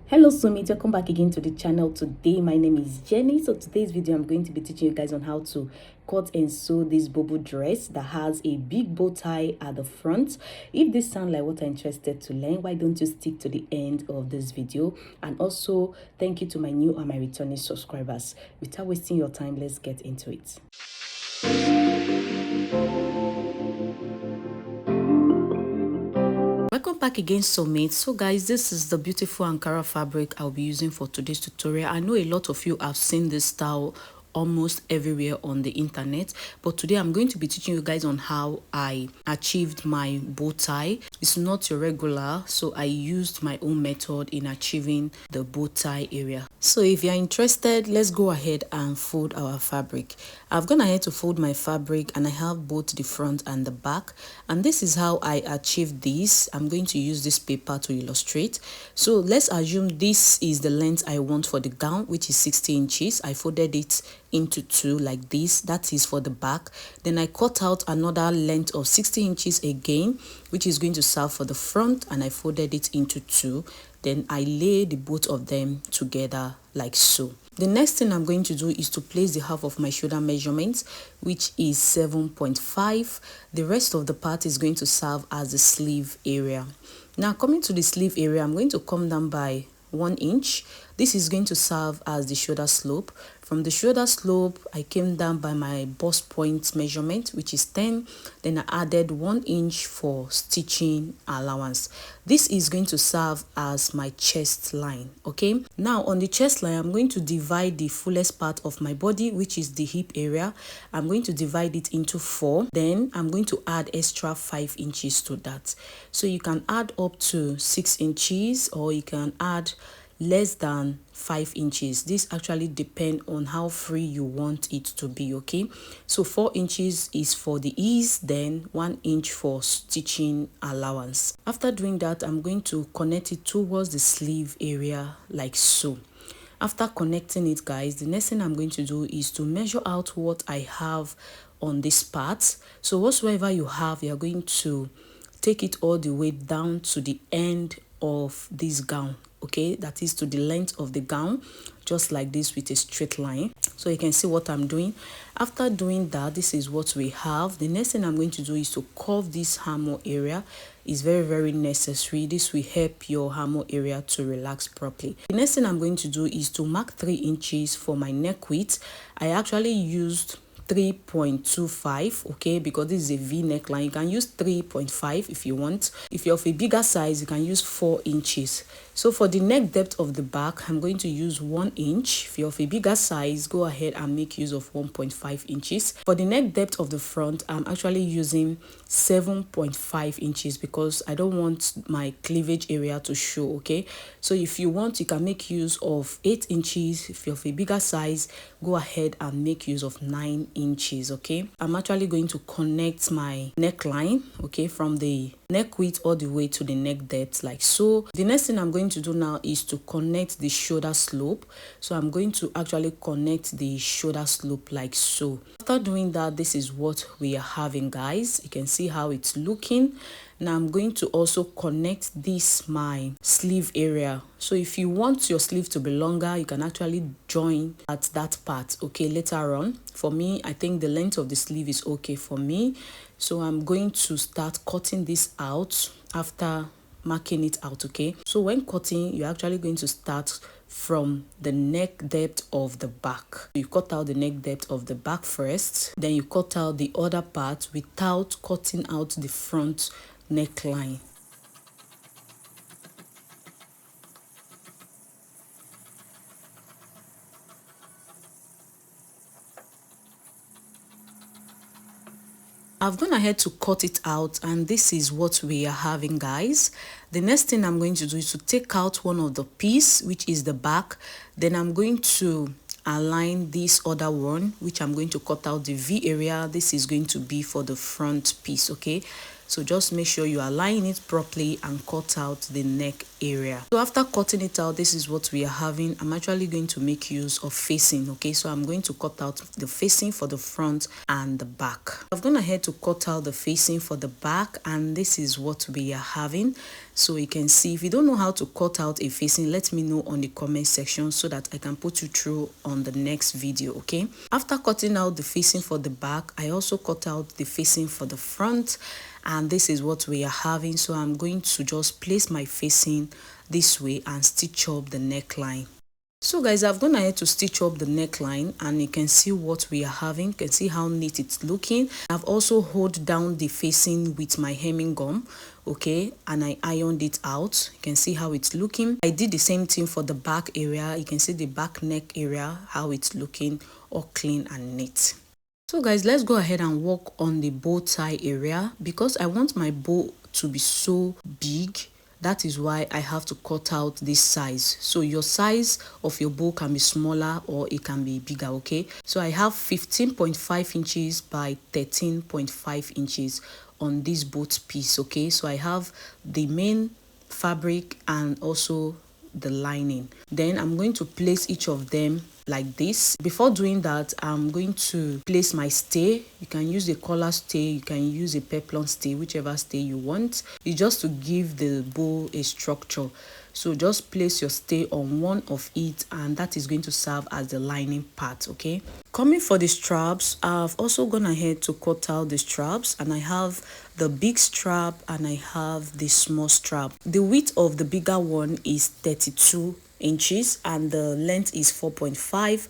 Hello Sumit, welcome back again to the channel. Today my name is Jenny. So today's video I'm going to be teaching you guys on how to cut and sew this Bubu dress that has a big bow tie at the front. If this sounds like what I'm interested to learn, why don't you stick to the end of this video? And also thank you to my new and my returning subscribers. Without wasting your time, let's get into it. Welcome back again, soulmates. So guys, this is the beautiful Ankara fabric I'll be using for today's tutorial. I know a lot of you have seen this style almost everywhere on the internet, but today I'm going to be teaching you guys on how I achieved my bow tie. It's not your regular, so I used my own method in achieving the bow tie area. So if you're interested, let's go ahead and fold our fabric. I've gone ahead to fold my fabric and I have both the front and the back, and this is how I achieved this. I'm going to use this paper to illustrate. So let's assume this is the length I want for the gown, which is 60 inches. I folded it into two like this. That is for the back. Then I cut out another length of 60 inches again, which is going to serve for the front, and I folded it into two. Then I lay the both of them together like so. The next thing I'm going to do is to place the half of my shoulder measurements, which is 7.5. The rest of the part is going to serve as the sleeve area. Now coming to the sleeve area, I'm going to come down by 1 inch. This is going to serve as the shoulder slope. From the shoulder slope, I came down by my bust point measurement, which is 10. Then I added 1 inch for stitching allowance. This is going to serve as my chest line. Okay, now on the chest line, I'm going to divide the fullest part of my body, which is the hip area. I'm going to divide it into 4. Then I'm going to add extra 5 inches to that. So you can add up to 6 inches, or you can add less than 5 inches. This actually depends on how free you want it to be. Okay, so 4 inches is for the ease, then 1 inch for stitching allowance. After doing that, I'm going to connect it towards the sleeve area like so. After connecting it, guys, the next thing I'm going to do is to measure out what I have on this part. So whatsoever you have, you're going to take it all the way down to the end of this gown. Okay, that is to the length of the gown, just like this, with a straight line. So you can see what I'm doing. After doing that, this is what we have. The next thing I'm going to do is to curve this armhole area. Is very necessary. This will help your armhole area to relax properly. The next thing I'm going to do is to mark 3 inches for my neck width. I actually used 3.25, okay, because this is a V neckline. You can use 3.5 if you want. If you're of a bigger size, you can use 4 inches. So for the neck depth of the back, I'm going to use 1 inch. If you're of a bigger size, go ahead and make use of 1.5 inches. For the neck depth of the front, I'm actually using 7.5 inches because I don't want my cleavage area to show. Okay, so if you want, you can make use of 8 inches. If you're of a bigger size, go ahead and make use of 9 inches. Okay, I'm actually going to connect my neckline, okay, from the neck width all the way to the neck depth like so. The next thing I'm going to do now is to connect the shoulder slope. So I'm going to actually connect the shoulder slope like so. After doing that, this is what we are having, guys. You can see how it's looking. Now I'm going to also connect this my sleeve area. So if you want your sleeve to be longer, you can actually join at that part, okay, later on. For me, I think the length of the sleeve is okay for me. So I'm going to start cutting this out after marking it out. Okay, so when cutting, you're actually going to start from the neck depth of the back. You cut out the neck depth of the back first, then you cut out the other part without cutting out the front neckline. I've gone ahead to cut it out, and this is what we are having, guys. The next thing I'm going to do is to take out one of the piece, which is the back. Then I'm going to align this other one, which I'm going to cut out the V area. This is going to be for the front piece. Okay, So just make sure you align it properly and cut out the neck area. So after cutting it out, this is what we are having. I'm actually going to make use of facing. Okay, so I'm going to cut out the facing for the front and the back. I've gone ahead to cut out the facing for the back, and this is what we are having. So you can see, if you don't know how to cut out a facing, let me know on the comment section so that I can put you through on the next video. Okay, after cutting out the facing for the back, I also cut out the facing for the front, and this is what we are having. So I'm going to just place my facing this way and stitch up the neckline. So guys, I've gone ahead to stitch up the neckline, and you can see what we are having. You can see how neat it's looking. I've also held down the facing with my hemming gum, okay, and I ironed it out. You can see how it's looking. I did the same thing for the back area. You can see the back neck area, how it's looking, all clean and neat. So guys, let's go ahead and work on the bow tie area. Because I want my bow to be so big, that is why I have to cut out this size. So your size of your bow can be smaller or it can be bigger, okay? So I have 15.5 inches by 13.5 inches on this both piece, okay? So I have the main fabric and also the lining. Then I'm going to place each of them like this. Before doing that, I'm going to place my stay. You can use a collar stay, you can use a peplum stay, whichever stay you want. It's just to give the bow a structure. So just place your stay on one of it, and that is going to serve as the lining part, okay? Coming for the straps, I've also gone ahead to cut out the straps, and I have the big strap and I have the small strap. The width of the bigger one is 32 inches and the length is 4.5,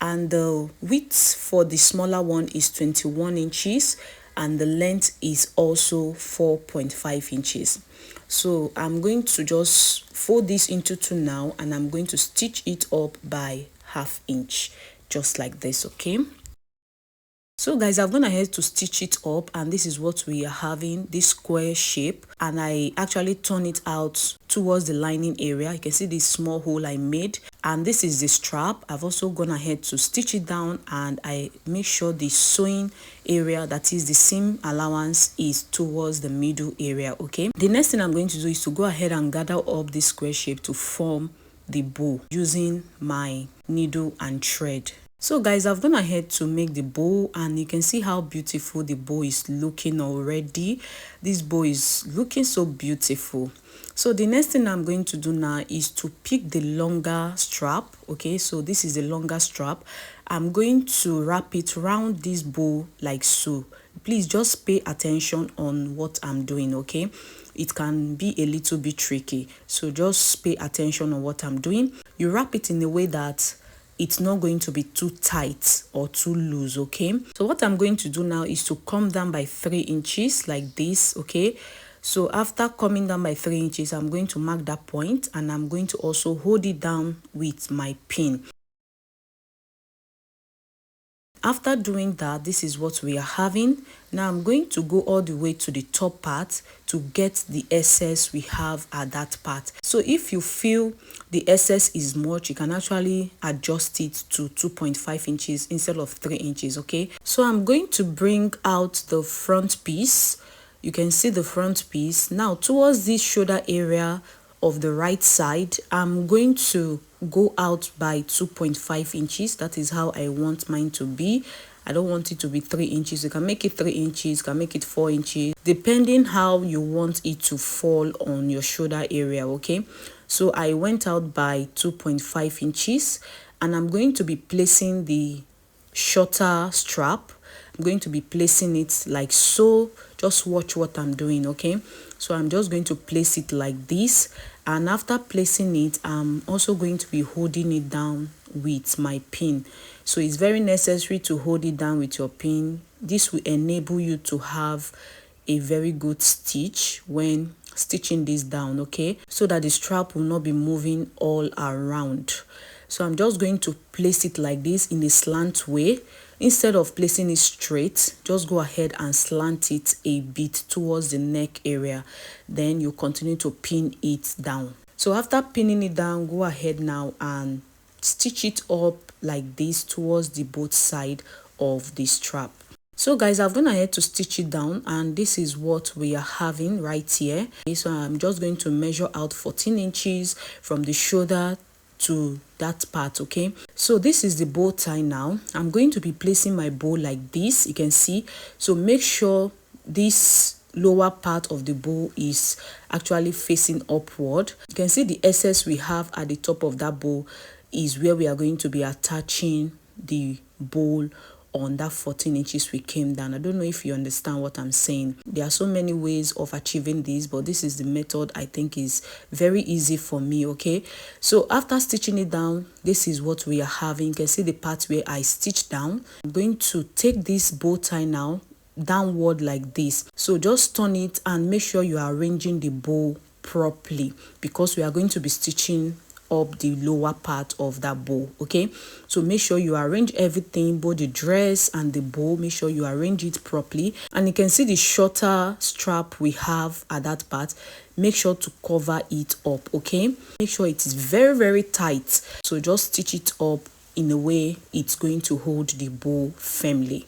and the width for the smaller one is 21 inches and the length is also 4.5 inches. So I'm going to just fold this into two now, and I'm going to stitch it up by ½ inch, just like this, okay? So guys, I've gone ahead to stitch it up, and this is what we are having, this square shape, and I actually turn it out towards the lining area. You can see this small hole I made, and this is the strap. I've also gone ahead to stitch it down, and I make sure the sewing area, that is the seam allowance, is towards the middle area, okay? The next thing I'm going to do is to go ahead and gather up this square shape to form the bow using my needle and thread. So guys, I've gone ahead to make the bow, and you can see how beautiful the bow is looking already. This bow is looking so beautiful. So the next thing I'm going to do now is to pick the longer strap, okay? So this is the longer strap. I'm going to wrap it around this bow like so. Please just pay attention on what I'm doing, okay? It can be a little bit tricky, so just pay attention on what I'm doing. You wrap it in a way that it's not going to be too tight or too loose, okay? So what I'm going to do now is to come down by 3 inches like this, okay? So after coming down by 3 inches, I'm going to mark that point, and I'm going to also hold it down with my pin. After doing that, this is what we are having. Now I'm going to go all the way to the top part to get the excess we have at that part. So if you feel the excess is much, you can actually adjust it to 2.5 inches instead of 3 inches, okay? So I'm going to bring out the front piece. You can see the front piece. Now towards this shoulder area of the right side, I'm going to go out by 2.5 inches. That is how I want mine to be. I don't want it to be 3 inches. You can make it 3 inches, you can make it 4 inches, depending how you want it to fall on your shoulder area, okay? So I went out by 2.5 inches, and I'm going to be placing the shorter strap. I'm going to be placing it like so. Just watch what I'm doing, okay? So I'm just going to place it like this, and after placing it, I'm also going to be holding it down with my pin. So it's very necessary to hold it down with your pin. This will enable you to have a very good stitch when stitching this down, okay? So that the strap will not be moving all around. So I'm just going to place it like this in a slant way. Instead of placing it straight, just go ahead and slant it a bit towards the neck area. Then you continue to pin it down. So after pinning it down, go ahead now and stitch it up like this towards the both side of the strap. So guys, I've gone ahead to stitch it down, and this is what we are having right here. So I'm just going to measure out 14 inches from the shoulder to that part. Okay, so this is the bow tie. Now I'm going to be placing my bow like this, you can see. So make sure this lower part of the bow is actually facing upward. You can see the excess we have at the top of that bow is where we are going to be attaching the bowl on that 14 inches we came down. I don't know if you understand what I'm saying. There are so many ways of achieving this, but this is the method I think is very easy for me. Okay, so after stitching it down, this is what we are having. You can see the part where I stitched down. I'm going to take this bow tie now downward like this. So just turn it and make sure you are arranging the bow properly, because we are going to be stitching up the lower part of that bow. Okay, so make sure you arrange everything, both the dress and the bow. Make sure you arrange it properly, and you can see the shorter strap we have at that part. Make sure to cover it up. Okay, make sure it is very tight. So just stitch it up in a way it's going to hold the bow firmly.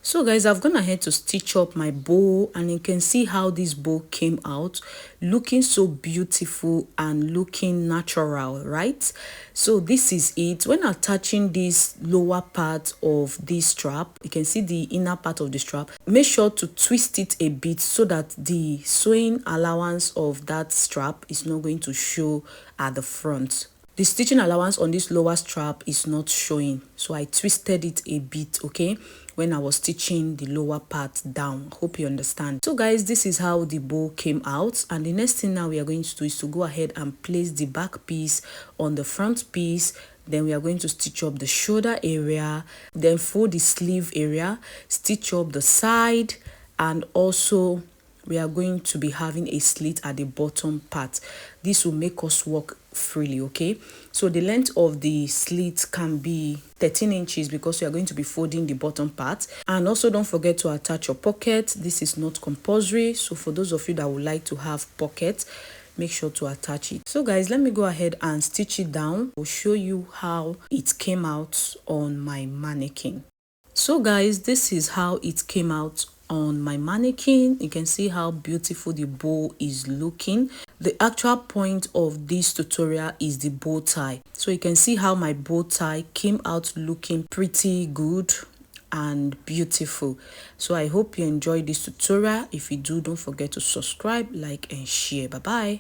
So guys, I've gone ahead to stitch up my bow, and you can see how this bow came out, looking so beautiful and looking natural, right? So this is it. When attaching this lower part of this strap, you can see the inner part of the strap. Make sure to twist it a bit so that the sewing allowance of that strap is not going to show at the front. The stitching allowance on this lower strap is not showing, so I twisted it a bit, okay, when I was stitching the lower part down. Hope you understand. So guys, this is how the bow came out, and the next thing now we are going to do is to go ahead and place the back piece on the front piece. Then we are going to stitch up the shoulder area, then fold the sleeve area, stitch up the side, and also we are going to be having a slit at the bottom part. This will make us work freely. Okay, so the length of the slit can be 13 inches because we are going to be folding the bottom part. And also don't forget to attach your pocket. This is not compulsory, so for those of you that would like to have pockets, make sure to attach it. So guys, let me go ahead and stitch it down. I'll show you how it came out on my mannequin. So guys, this is how it came out on my mannequin. You can see how beautiful the bow is looking. The actual point of this tutorial is the bow tie. So you can see how my bow tie came out looking pretty good and beautiful. So I hope you enjoyed this tutorial. If you do, don't forget to subscribe, like, and share. Bye bye.